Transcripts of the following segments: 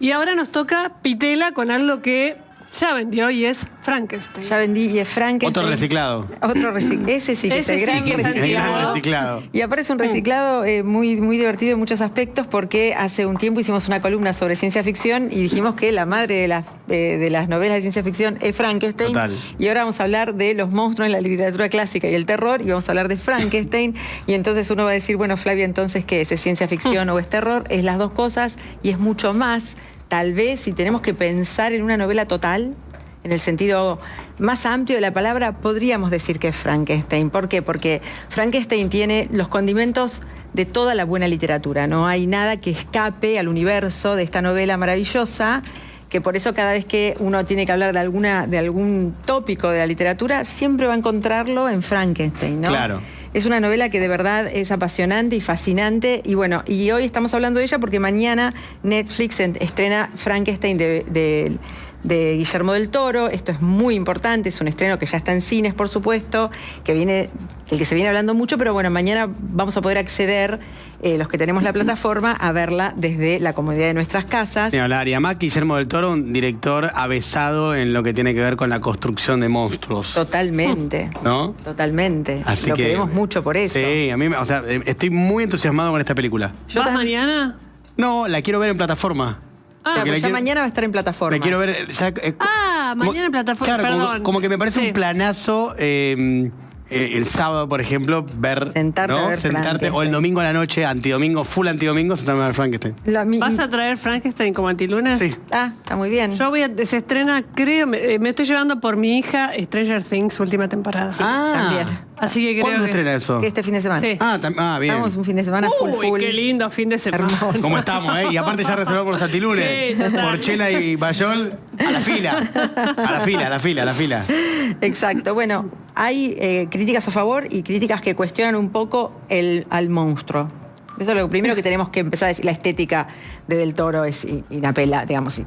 Y ahora nos toca Pitela con algo que ya vendió y es Frankenstein. Ya vendí y es Frankenstein. Otro reciclado. Otro reciclado. Ese sí que es el gran reciclado. Y aparece un reciclado muy divertido en muchos aspectos, porque hace un tiempo hicimos una columna sobre ciencia ficción y dijimos que la madre de las novelas de ciencia ficción es Frankenstein. Total. Y ahora vamos a hablar de los monstruos en la literatura clásica y el terror, y vamos a hablar de Frankenstein. Y entonces uno va a decir, bueno, Flavia, entonces, ¿qué es? ¿Es ciencia ficción o es terror? Es las dos cosas y es mucho más. Tal vez, si tenemos que pensar en una novela total, en el sentido más amplio de la palabra, podríamos decir que es Frankenstein. ¿Por qué? Porque Frankenstein tiene los condimentos de toda la buena literatura. No hay nada que escape al universo de esta novela maravillosa, que por eso cada vez que uno tiene que hablar de algún tópico de la literatura, siempre va a encontrarlo en Frankenstein, ¿no? Claro. Es una novela que de verdad es apasionante y fascinante. Y bueno, y hoy estamos hablando de ella porque mañana Netflix estrena Frankenstein de Guillermo del Toro. Esto es muy importante, es un estreno que ya está en cines, por supuesto, el que se viene hablando mucho, pero bueno, mañana vamos a poder acceder, los que tenemos la plataforma, a verla desde la comodidad de nuestras casas. Y además, Guillermo del Toro, un director avesado en lo que tiene que ver con la construcción de monstruos. Totalmente. ¿No? Totalmente. Así lo que queremos mucho por eso. Sí, a mí, o sea, estoy muy entusiasmado con esta película. ¿Vas mañana? No, la quiero ver en plataforma. Pues ya mañana va a estar en plataforma. La quiero ver ya, mañana en plataforma. Claro, perdón. como que me parece un planazo el sábado, por ejemplo, ver. Sentarte o el domingo a la noche, full antidomingo, sentarme a ver Frankenstein. ¿Vas a traer Frankenstein como antilunes? Sí. Ah, está muy bien. Se estrena, creo, me estoy llevando por mi hija Stranger Things, última temporada. Sí, también. Así que creo ¿Cuándo se estrena eso? Este fin de semana. Sí. Bien. Estamos un fin de semana full. Qué lindo fin de semana. Hermoso. ¿Cómo estamos, Y aparte ya reservamos los antilunes. Sí, total. Porchela y Bayol, a la fila. Exacto. Bueno, hay críticas a favor y críticas que cuestionan un poco al monstruo. Eso es lo primero que tenemos que empezar a decir. La estética de Del Toro es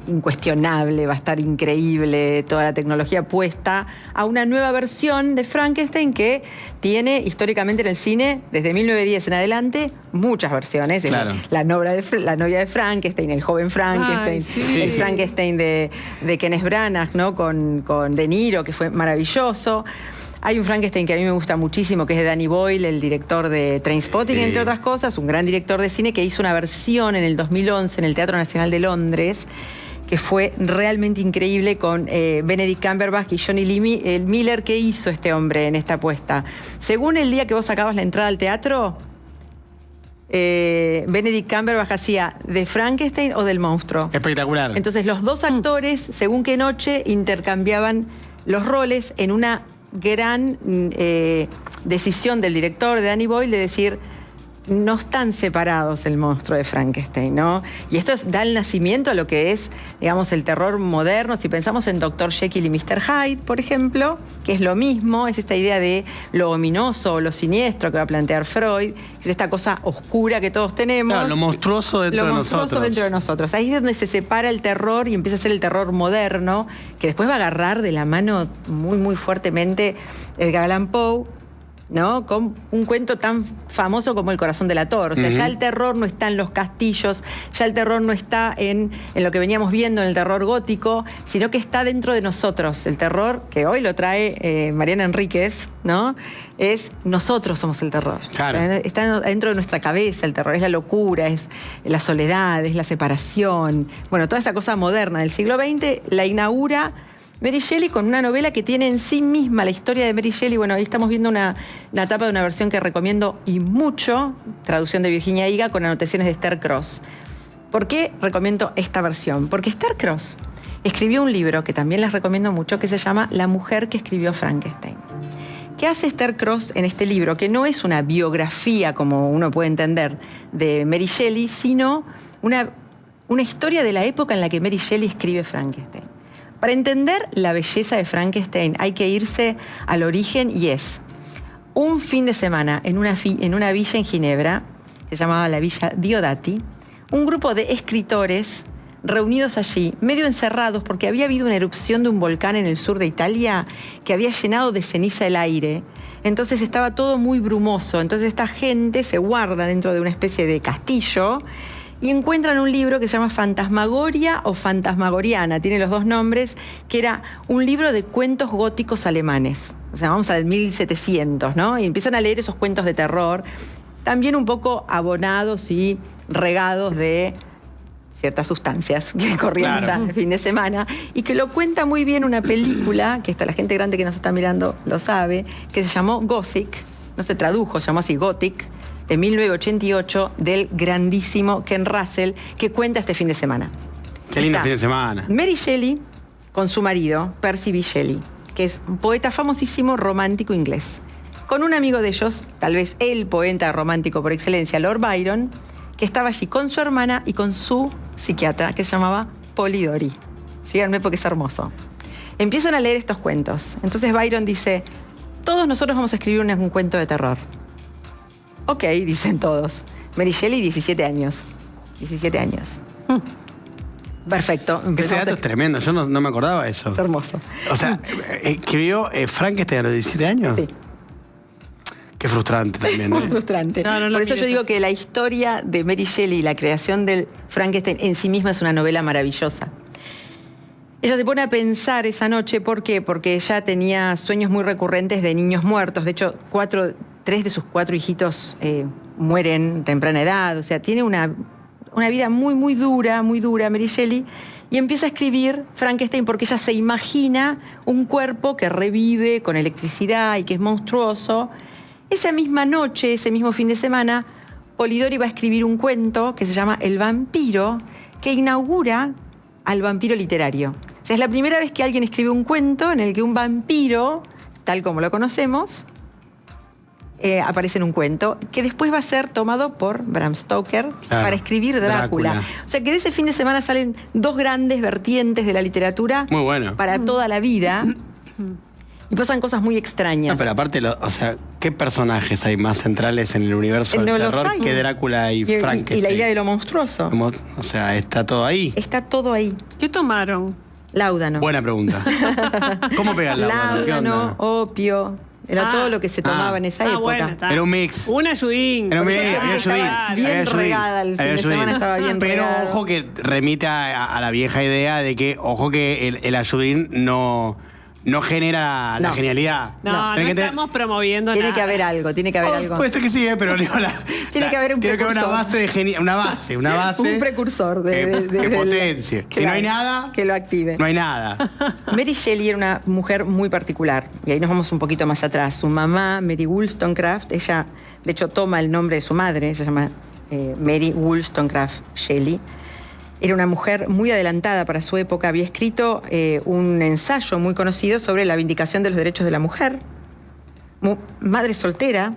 incuestionable, va a estar increíble, toda la tecnología puesta a una nueva versión de Frankenstein que tiene históricamente en el cine, desde 1910 en adelante, muchas versiones. Claro. La novia de Frankenstein, el joven Frankenstein, sí. el Frankenstein de Kenneth Branagh, ¿no? con De Niro, que fue maravilloso. Hay un Frankenstein que a mí me gusta muchísimo, que es de Danny Boyle, el director de Trainspotting, entre otras cosas, un gran director de cine que hizo una versión en el 2011 en el Teatro Nacional de Londres, que fue realmente increíble, con Benedict Cumberbatch y Johnny Lee Miller. ¿Qué hizo este hombre en esta apuesta? Según el día que vos sacabas la entrada al teatro, Benedict Cumberbatch hacía de Frankenstein o del monstruo. Espectacular. Entonces los dos actores, según qué noche, intercambiaban los roles en una gran decisión del director, de Danny Boyle, de decir, no están separados el monstruo de Frankenstein, ¿no? Y esto da el nacimiento a lo que es, digamos, el terror moderno. Si pensamos en Dr. Jekyll y Mr. Hyde, por ejemplo, que es lo mismo, es esta idea de lo ominoso o lo siniestro que va a plantear Freud, es esta cosa oscura que todos tenemos. Claro, lo monstruoso dentro de nosotros. Ahí es donde se separa el terror y empieza a ser el terror moderno, que después va a agarrar de la mano muy, muy fuertemente Edgar Allan Poe, ¿no? Con un cuento tan famoso como El corazón delator. O sea, ya el terror no está en los castillos, ya el terror no está en lo que veníamos viendo en el terror gótico, sino que está dentro de nosotros. El terror, que hoy lo trae Mariana Enríquez, ¿no? Es nosotros somos el terror. Claro. Está dentro de nuestra cabeza el terror, es la locura, es la soledad, es la separación. Bueno, toda esta cosa moderna del siglo XX la inaugura Mary Shelley con una novela que tiene en sí misma la historia de Mary Shelley. Bueno, ahí estamos viendo una tapa de una versión que recomiendo y mucho, traducción de Virginia Higa con anotaciones de Esther Cross. ¿Por qué recomiendo esta versión? Porque Esther Cross escribió un libro que también les recomiendo mucho, que se llama La mujer que escribió Frankenstein. ¿Qué hace Esther Cross en este libro? Que no es una biografía, como uno puede entender, de Mary Shelley, sino una historia de la época en la que Mary Shelley escribe Frankenstein. Para entender la belleza de Frankenstein hay que irse al origen, y es un fin de semana en una villa en Ginebra, se llamaba la Villa Diodati, un grupo de escritores reunidos allí, medio encerrados porque había habido una erupción de un volcán en el sur de Italia que había llenado de ceniza el aire. Entonces estaba todo muy brumoso. Entonces esta gente se guarda dentro de una especie de castillo y encuentran un libro que se llama Fantasmagoria o Fantasmagoriana, tiene los dos nombres, que era un libro de cuentos góticos alemanes. O sea, vamos al 1700, ¿no? Y empiezan a leer esos cuentos de terror, también un poco abonados y regados de ciertas sustancias que corrían el fin de semana, y que lo cuenta muy bien una película, que la gente grande que nos está mirando lo sabe, que se llamó Gothic, no se tradujo, se llamó así Gothic, de 1988, del grandísimo Ken Russell, que cuenta este fin de semana. Qué lindo fin de semana. Mary Shelley con su marido, Percy B. Shelley, que es un poeta famosísimo romántico inglés, con un amigo de ellos, tal vez el poeta romántico por excelencia, Lord Byron, que estaba allí con su hermana y con su psiquiatra, que se llamaba Polidori. Síganme porque es hermoso. Empiezan a leer estos cuentos. Entonces Byron dice, todos nosotros vamos a escribir un cuento de terror. Ok, dicen todos. Mary Shelley, 17 años. 17 años. Perfecto. Ese dato es tremendo, yo no me acordaba de eso. Es hermoso. O sea, ¿escribió Frankenstein a los 17 años? Sí. Qué frustrante también, ¿no? Muy frustrante. No Por eso yo digo que la historia de Mary Shelley y la creación del Frankenstein en sí misma es una novela maravillosa. Ella se pone a pensar esa noche, ¿por qué? Porque ella tenía sueños muy recurrentes de niños muertos. De hecho, 3 de sus 4 hijitos mueren a temprana edad. O sea, tiene una vida muy dura Mary Shelley. Y empieza a escribir Frankenstein porque ella se imagina un cuerpo que revive con electricidad y que es monstruoso. Esa misma noche, ese mismo fin de semana, Polidori va a escribir un cuento que se llama El vampiro, que inaugura al vampiro literario. O sea, es la primera vez que alguien escribe un cuento en el que un vampiro, tal como lo conocemos, aparece en un cuento, que después va a ser tomado por Bram Stoker para escribir Drácula. O sea, que de ese fin de semana salen 2 grandes vertientes de la literatura muy bueno para toda la vida. Y pasan cosas muy extrañas. No, pero aparte, o sea, ¿qué personajes hay más centrales en el universo del terror que Drácula y Frankenstein? Y la idea de lo monstruoso. O sea, está todo ahí. Está todo ahí. ¿Qué tomaron? Láudano. Buena pregunta. ¿Cómo pega el láudano? Láudano, opio. Era todo lo que se tomaba en esa época. Bueno, era un mix. Un ayudín. Era un mix, bien regada, el fin de semana estaba bien regada. Pero ojo que remite a la vieja idea de que, ojo que el ayudín no genera la genialidad. No estamos promoviendo tiene nada. Que haber algo, tiene que haber algo. Puede ser que sí, pero digo, tiene que haber un precursor. Tiene que haber una base un precursor que potencie. Si no hay nada, que lo active. No hay nada. Mary Shelley era una mujer muy particular. Y ahí nos vamos un poquito más atrás. Su mamá, Mary Wollstonecraft, ella, de hecho, toma el nombre de su madre, se llama Mary Wollstonecraft Shelley. Era una mujer muy adelantada para su época. Había escrito un ensayo muy conocido sobre la vindicación de los derechos de la mujer. Madre soltera.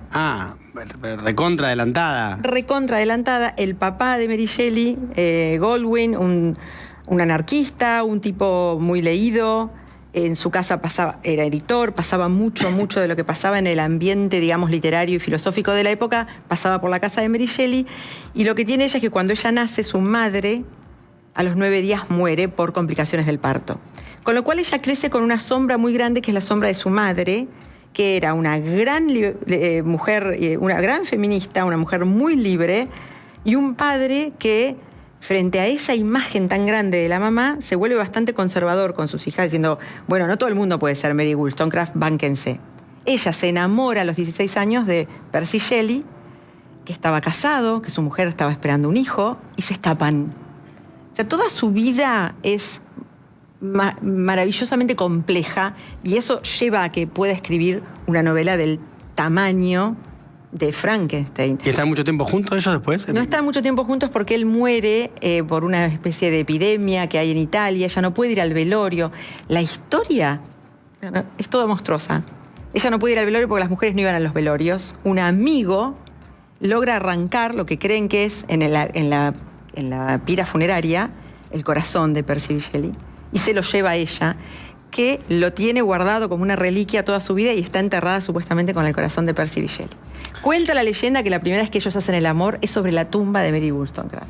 Recontra adelantada. Recontra adelantada. El papá de Mary Shelley, Goldwyn, un anarquista, un tipo muy leído. En su casa era editor, pasaba mucho de lo que pasaba en el ambiente, digamos, literario y filosófico de la época, pasaba por la casa de Mary Shelley. Y lo que tiene ella es que cuando ella nace, su madre, a los 9 días muere por complicaciones del parto. Con lo cual ella crece con una sombra muy grande, que es la sombra de su madre, que era una gran mujer, una gran feminista, una mujer muy libre, y un padre que, frente a esa imagen tan grande de la mamá, se vuelve bastante conservador con sus hijas, diciendo, bueno, no todo el mundo puede ser Mary Wollstonecraft, bánquense. Ella se enamora a los 16 años de Percy Shelley, que estaba casado, que su mujer estaba esperando un hijo, y se escapan. O sea, toda su vida es maravillosamente compleja, y eso lleva a que pueda escribir una novela del tamaño de Frankenstein. ¿Y están mucho tiempo juntos ellos después? No están mucho tiempo juntos porque él muere por una especie de epidemia que hay en Italia. Ella no puede ir al velorio. La historia es toda monstruosa. Ella no puede ir al velorio porque las mujeres no iban a los velorios. Un amigo logra arrancar lo que creen que es en la pira funeraria el corazón de Percy Shelley y se lo lleva a ella, que lo tiene guardado como una reliquia toda su vida y está enterrada supuestamente con el corazón de Percy Shelley. Cuenta la leyenda que la primera vez que ellos hacen el amor es sobre la tumba de Mary Wollstonecraft.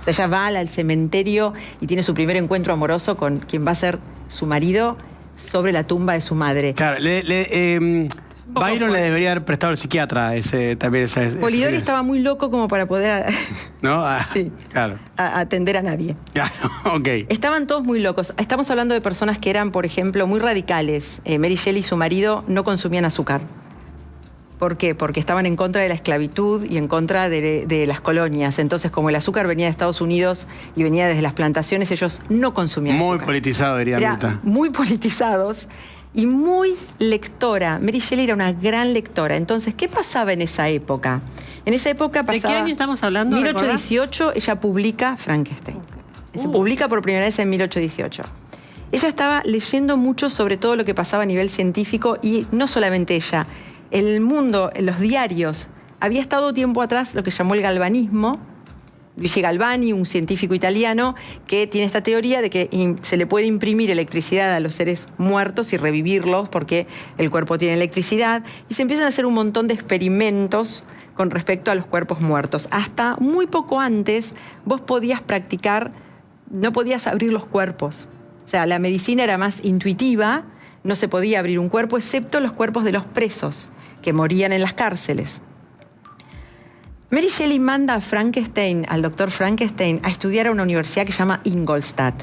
O sea, ella va al cementerio y tiene su primer encuentro amoroso con quien va a ser su marido sobre la tumba de su madre. Claro, Byron le debería haber prestado al psiquiatra también esa. Polidori estaba muy loco como para poder ¿no? claro. Atender a nadie. Claro, ok. Estaban todos muy locos. Estamos hablando de personas que eran, por ejemplo, muy radicales. Mary Shelley y su marido no consumían azúcar. ¿Por qué? Porque estaban en contra de la esclavitud y en contra de las colonias. Entonces, como el azúcar venía de Estados Unidos y venía desde las plantaciones, ellos no consumían azúcar. Muy politizado, diría Mirta. Muy politizados. Y muy lectora. Mary Shelley era una gran lectora. Entonces, ¿qué pasaba en esa época? En esa época pasaba... ¿De qué año estamos hablando? 1818, ella publica Frankenstein. Se publica por primera vez en 1818. Ella estaba leyendo mucho sobre todo lo que pasaba a nivel científico y no solamente ella. El mundo, en los diarios, había estado tiempo atrás lo que llamó el galvanismo. Luigi Galvani, un científico italiano, que tiene esta teoría de que se le puede imprimir electricidad a los seres muertos y revivirlos porque el cuerpo tiene electricidad. Y se empiezan a hacer un montón de experimentos con respecto a los cuerpos muertos. Hasta muy poco antes vos podías practicar, no podías abrir los cuerpos. O sea, la medicina era más intuitiva, no se podía abrir un cuerpo, excepto los cuerpos de los presos que morían en las cárceles. Mary Shelley manda a Frankenstein, al doctor Frankenstein, a estudiar a una universidad que se llama Ingolstadt,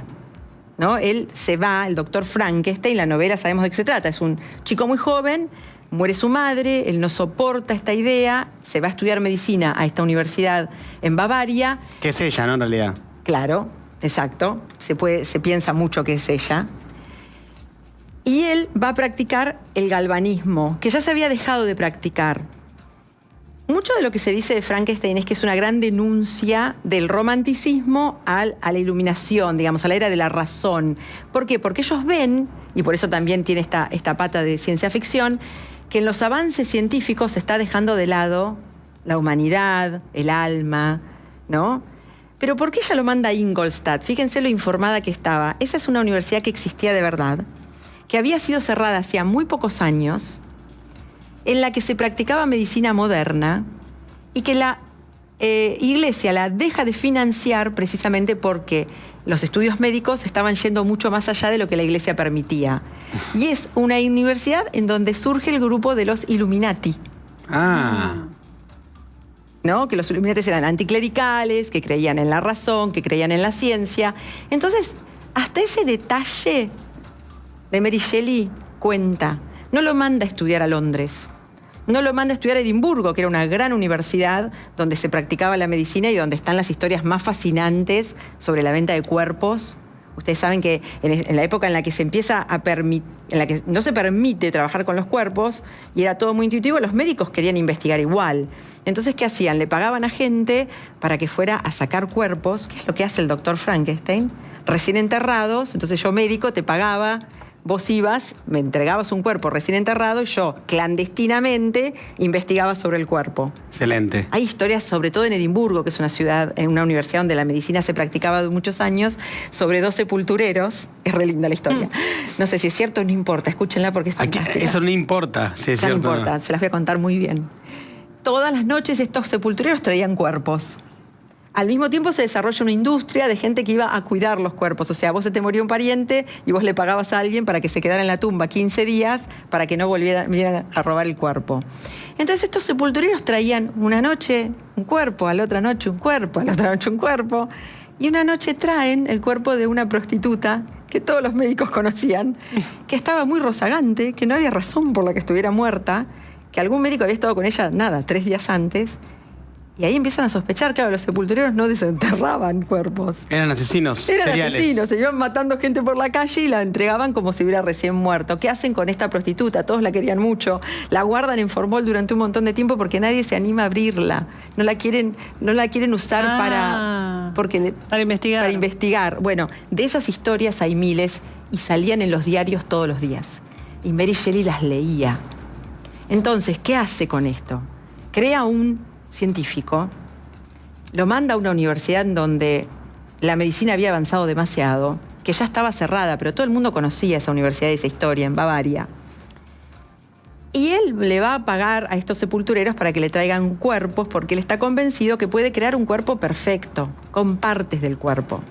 ¿no? Él se va, el doctor Frankenstein, la novela sabemos de qué se trata, es un chico muy joven, muere su madre, él no soporta esta idea, se va a estudiar medicina a esta universidad en Bavaria. Que es ella, ¿no? En realidad. Claro, exacto, se piensa mucho que es ella. Y él va a practicar el galvanismo, que ya se había dejado de practicar. Mucho de lo que se dice de Frankenstein es que es una gran denuncia del romanticismo a la iluminación, digamos, a la era de la razón. ¿Por qué? Porque ellos ven, y por eso también tiene esta pata de ciencia ficción, que en los avances científicos se está dejando de lado la humanidad, el alma, ¿no? Pero ¿por qué ella lo manda a Ingolstadt? Fíjense lo informada que estaba. Esa es una universidad que existía de verdad, que había sido cerrada hacía muy pocos años, en la que se practicaba medicina moderna y que la Iglesia la deja de financiar precisamente porque los estudios médicos estaban yendo mucho más allá de lo que la Iglesia permitía. Y es una universidad en donde surge el grupo de los Illuminati. ¿No? Que los Illuminati eran anticlericales, que creían en la razón, que creían en la ciencia. Entonces, hasta ese detalle de Mary Shelley cuenta. No lo manda a estudiar a Londres. No lo manda a estudiar a Edimburgo, que era una gran universidad donde se practicaba la medicina y donde están las historias más fascinantes sobre la venta de cuerpos. Ustedes saben que en la época en la que se empieza en la que no se permite trabajar con los cuerpos y era todo muy intuitivo, los médicos querían investigar igual. Entonces, ¿qué hacían? Le pagaban a gente para que fuera a sacar cuerpos, que es lo que hace el doctor Frankenstein, recién enterrados. Entonces yo, médico, te pagaba. Vos ibas, me entregabas un cuerpo recién enterrado y yo, clandestinamente, investigaba sobre el cuerpo. Excelente. Hay historias, sobre todo en Edimburgo, que es una ciudad, en una universidad donde la medicina se practicaba de muchos años, sobre 2 sepultureros. Es re linda la historia. No sé si es cierto, no importa, escúchenla porque es fantástica. Eso no importa, si es cierto. No importa, se las voy a contar muy bien. Todas las noches estos sepultureros traían cuerpos. Al mismo tiempo se desarrolla una industria de gente que iba a cuidar los cuerpos. O sea, vos se te moría un pariente y vos le pagabas a alguien para que se quedara en la tumba 15 días para que no vinieran a robar el cuerpo. Entonces estos sepultureros traían una noche un cuerpo, a la otra noche un cuerpo, a la otra noche un cuerpo. Y una noche traen el cuerpo de una prostituta que todos los médicos conocían, que estaba muy rozagante, que no había razón por la que estuviera muerta, que algún médico había estado con ella, 3 días antes. Y ahí empiezan a sospechar, claro, los sepultureros no desenterraban cuerpos. Eran asesinos seriales. Se iban matando gente por la calle y la entregaban como si hubiera recién muerto. ¿Qué hacen con esta prostituta? Todos la querían mucho. La guardan en formol durante un montón de tiempo porque nadie se anima a abrirla. No la quieren usar para investigar. Para investigar. Bueno, de esas historias hay miles y salían en los diarios todos los días. Y Mary Shelley las leía. Entonces, ¿qué hace con esto? Crea un científico, lo manda a una universidad en donde la medicina había avanzado demasiado, que ya estaba cerrada, pero todo el mundo conocía esa universidad y esa historia en Bavaria. Y él le va a pagar a estos sepultureros para que le traigan cuerpos porque él está convencido que puede crear un cuerpo perfecto, con partes del cuerpo,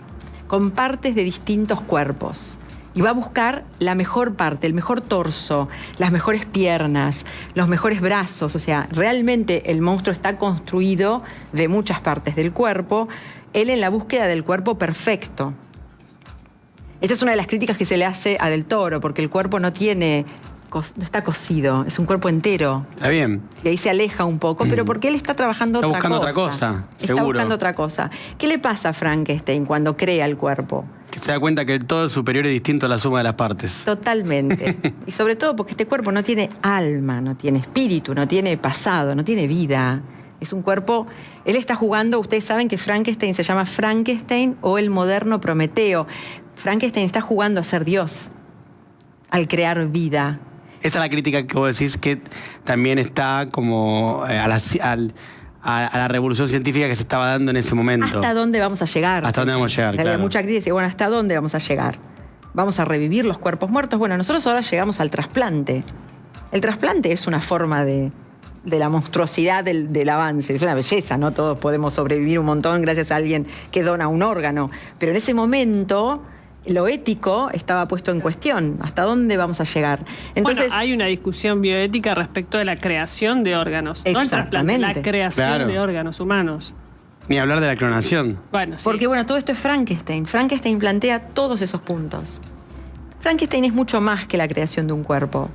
con partes de distintos cuerpos. y va a buscar la mejor parte, el mejor torso, las mejores piernas, los mejores brazos. O sea, realmente el monstruo está construido de muchas partes del cuerpo. Él en la búsqueda del cuerpo perfecto. Esta es una de las críticas que se le hace a Del Toro, porque el cuerpo no está cosido, es un cuerpo entero. Está bien. Y ahí se aleja un poco, pero porque él está trabajando otra cosa. Está buscando otra cosa, seguro. Está buscando otra cosa. ¿Qué le pasa a Frankenstein cuando crea el cuerpo? Que se da cuenta que el todo superior es distinto a la suma de las partes. Totalmente. Y sobre todo porque este cuerpo no tiene alma, no tiene espíritu, no tiene pasado, no tiene vida. Es un cuerpo... Él está jugando, ustedes saben que Frankenstein se llama Frankenstein o el moderno Prometeo. Frankenstein está jugando a ser Dios al crear vida. Esa es la crítica que vos decís que también está como a la revolución científica que se estaba dando en ese momento. ¿Hasta dónde vamos a llegar? ¿Hasta dónde vamos a llegar? Claro. Hay mucha crítica. Bueno, ¿hasta dónde vamos a llegar? ¿Vamos a revivir los cuerpos muertos? Bueno, nosotros ahora llegamos al trasplante. El trasplante es una forma de la monstruosidad del avance. Es una belleza, ¿no? Todos podemos sobrevivir un montón gracias a alguien que dona un órgano. Pero en ese momento... lo ético estaba puesto en cuestión. ¿Hasta dónde vamos a llegar? Entonces, bueno, hay una discusión bioética respecto de la creación de órganos. No el trasplante, la creación de órganos humanos. Ni hablar de la clonación. Bueno, sí. Porque bueno, todo esto es Frankenstein. Frankenstein plantea todos esos puntos. Frankenstein es mucho más que la creación de un cuerpo.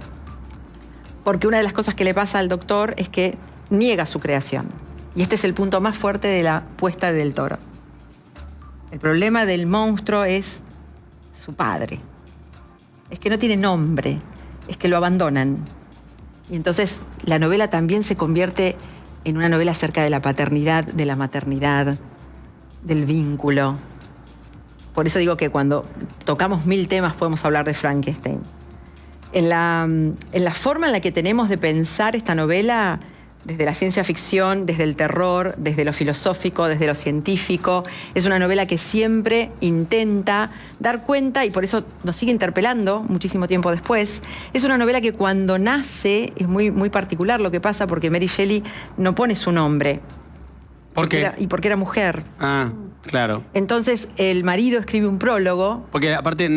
Porque una de las cosas que le pasa al doctor es que niega su creación. Y este es el punto más fuerte de la puesta de Del Toro. El problema del monstruo es su padre. Es que no tiene nombre, es que lo abandonan. Y entonces la novela también se convierte en una novela acerca de la paternidad, de la maternidad, del vínculo. Por eso digo que cuando tocamos 1000 temas podemos hablar de Frankenstein. En la forma en la que tenemos de pensar esta novela, desde la ciencia ficción, desde el terror, desde lo filosófico, desde lo científico. Es una novela que siempre intenta dar cuenta, y por eso nos sigue interpelando muchísimo tiempo después. Es una novela que cuando nace es muy, muy particular lo que pasa, porque Mary Shelley no pone su nombre. ¿Por qué? Porque era mujer. Ah, claro. Entonces el marido escribe un prólogo. Porque aparte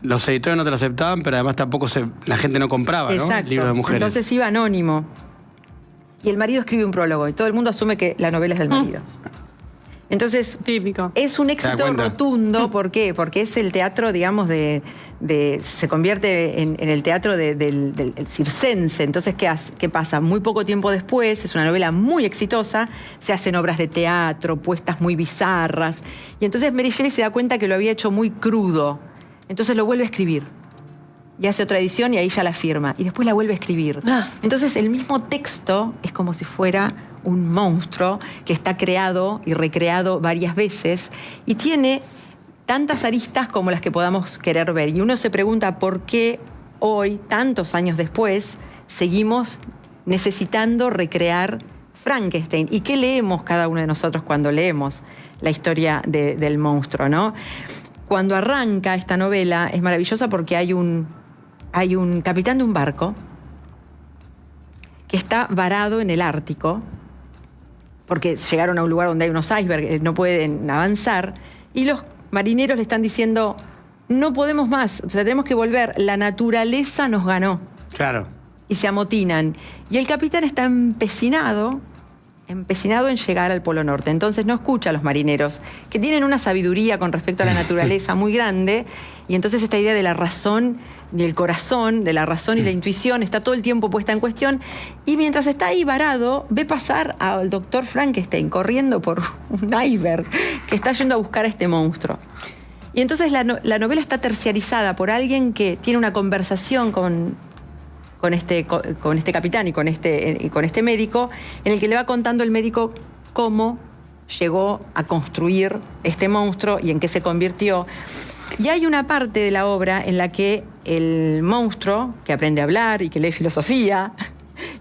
los editores no te lo aceptaban, pero además tampoco la gente no compraba, ¿no? Exacto. Libros de mujeres. Entonces iba anónimo. Y el marido escribe un prólogo y todo el mundo asume que la novela es del marido. Entonces, típico. Es un éxito rotundo. ¿Por qué? Porque es el teatro, digamos, se convierte en el teatro del circense. Entonces, ¿qué pasa? Muy poco tiempo después, es una novela muy exitosa, se hacen obras de teatro, puestas muy bizarras. Y entonces Mary Shelley se da cuenta que lo había hecho muy crudo. Entonces lo vuelve a escribir. Y hace otra edición y ahí ya la firma. Y después la vuelve a escribir. Entonces el mismo texto es como si fuera un monstruo que está creado y recreado varias veces y tiene tantas aristas como las que podamos querer ver. Y uno se pregunta por qué hoy, tantos años después, seguimos necesitando recrear Frankenstein. ¿Y qué leemos cada uno de nosotros cuando leemos la historia del monstruo, ¿no? Cuando arranca esta novela es maravillosa porque hay un capitán de un barco que está varado en el Ártico porque llegaron a un lugar donde hay unos icebergs, no pueden avanzar, y los marineros le están diciendo, no podemos más, o sea, tenemos que volver, la naturaleza nos ganó. Claro. Y se amotinan. Y el capitán está empecinado en llegar al Polo Norte. Entonces no escucha a los marineros, que tienen una sabiduría con respecto a la naturaleza muy grande, y entonces esta idea de la razón y el corazón, de la razón y la intuición, está todo el tiempo puesta en cuestión, y mientras está ahí varado, ve pasar al doctor Frankenstein corriendo por un iceberg que está yendo a buscar a este monstruo. Y entonces la novela está terciarizada por alguien que tiene una conversación con este capitán y con este médico, en el que le va contando el médico cómo llegó a construir este monstruo y en qué se convirtió. Y hay una parte de la obra en la que el monstruo, que aprende a hablar y que lee filosofía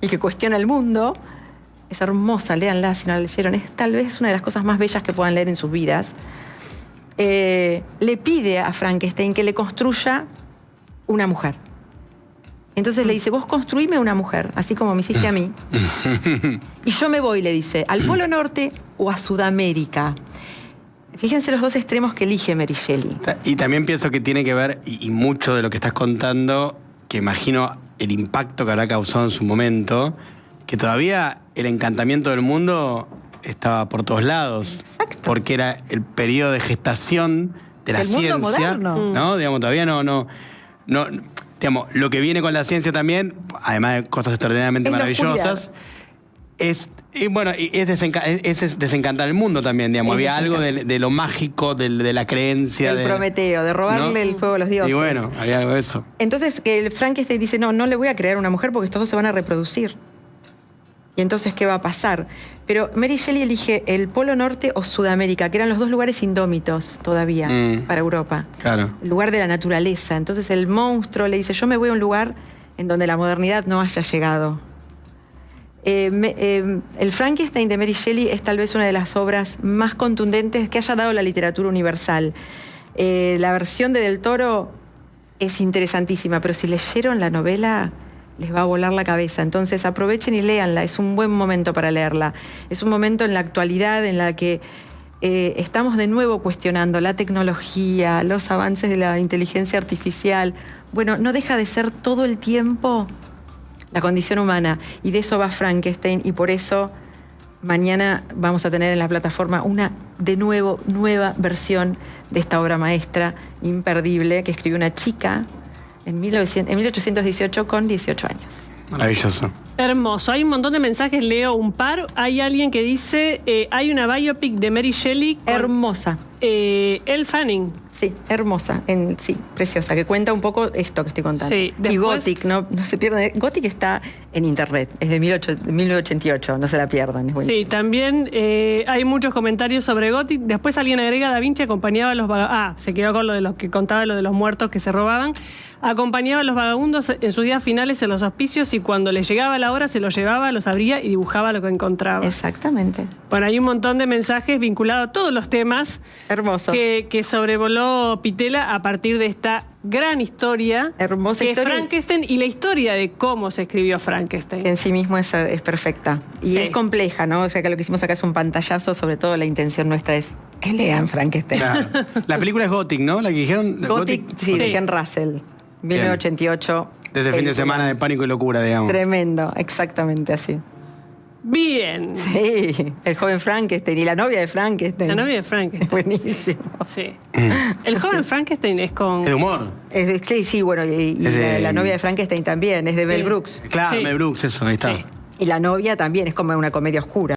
y que cuestiona el mundo, es hermosa, léanla si no la leyeron, es tal vez una de las cosas más bellas que puedan leer en sus vidas, le pide a Frankenstein que le construya una mujer. Entonces le dice, vos construíme una mujer, así como me hiciste a mí. Y yo me voy, le dice, al Polo Norte o a Sudamérica. Fíjense los dos extremos que elige Mary Shelley. Y también pienso que tiene que ver, y mucho de lo que estás contando, que imagino el impacto que habrá causado en su momento, que todavía el encantamiento del mundo estaba por todos lados. Exacto. Porque era el periodo de gestación de la ciencia. Mundo moderno. ¿No? Digamos, todavía no. Digamos, lo que viene con la ciencia también, además de cosas extraordinariamente maravillosas, es desencantar el mundo también, digamos. Había algo de lo mágico, de la creencia. El Prometeo, de robarle el fuego a los dioses. Y bueno, había algo de eso. Entonces, el Frankenstein dice, no le voy a crear una mujer porque estos dos se van a reproducir. Y entonces, ¿qué va a pasar? Pero Mary Shelley elige el Polo Norte o Sudamérica, que eran los dos lugares indómitos todavía para Europa. Claro. El lugar de la naturaleza. Entonces, el monstruo le dice, yo me voy a un lugar en donde la modernidad no haya llegado. El Frankenstein de Mary Shelley es tal vez una de las obras más contundentes que haya dado la literatura universal. La versión de Del Toro es interesantísima, pero si leyeron la novela les va a volar la cabeza. Entonces aprovechen y léanla, es un buen momento para leerla. Es un momento en la actualidad en la que estamos de nuevo cuestionando la tecnología, los avances de la inteligencia artificial. Bueno, no deja de ser todo el tiempo la condición humana, y de eso va Frankenstein, y por eso mañana vamos a tener en la plataforma una, de nuevo, nueva versión de esta obra maestra imperdible que escribió una chica en 1818 con 18 años. Maravilloso. Hermoso. Hay un montón de mensajes, leo un par. Hay alguien que dice, hay una biopic de Mary Shelley con hermosa. Elle Fanning. Sí, hermosa, sí, preciosa, que cuenta un poco esto que estoy contando. Sí, después, y Gothic, no se pierdan. Gothic está en internet, es de 1988, no se la pierdan. Es sí, también hay muchos comentarios sobre Gothic. Después alguien agrega, Da Vinci acompañaba a los vagabundos. Se quedó con lo de los que contaba, lo de los muertos que se robaban. Acompañaba a los vagabundos en sus días finales en los hospicios, y cuando les llegaba la hora se los llevaba, los abría y dibujaba lo que encontraba. Exactamente. Bueno, hay un montón de mensajes vinculados a todos los temas. Hermosos. Que sobrevoló Pitela a partir de esta gran historia. Hermosa historia. Es Frankenstein, y la historia de cómo se escribió Frankenstein. Que en sí mismo es perfecta. Y sí, es compleja, ¿no? O sea, que lo que hicimos acá es un pantallazo, sobre todo la intención nuestra es que lean Frankenstein. Claro. La película es Gothic, ¿no? La que dijeron. Gothic, sí, de Ken Russell. 1988. Desde el fin de semana de pánico y locura, digamos. Tremendo, exactamente así. Bien. Sí, el joven Frankenstein y la novia de Frankenstein. La novia de Frankenstein. Buenísimo. Sí. El joven Frankenstein es con... El humor. Sí, bueno, y la novia de Frankenstein también, es de Mel Brooks. Claro, sí. Mel Brooks, eso, ahí está. Sí. Y la novia también es como una comedia oscura.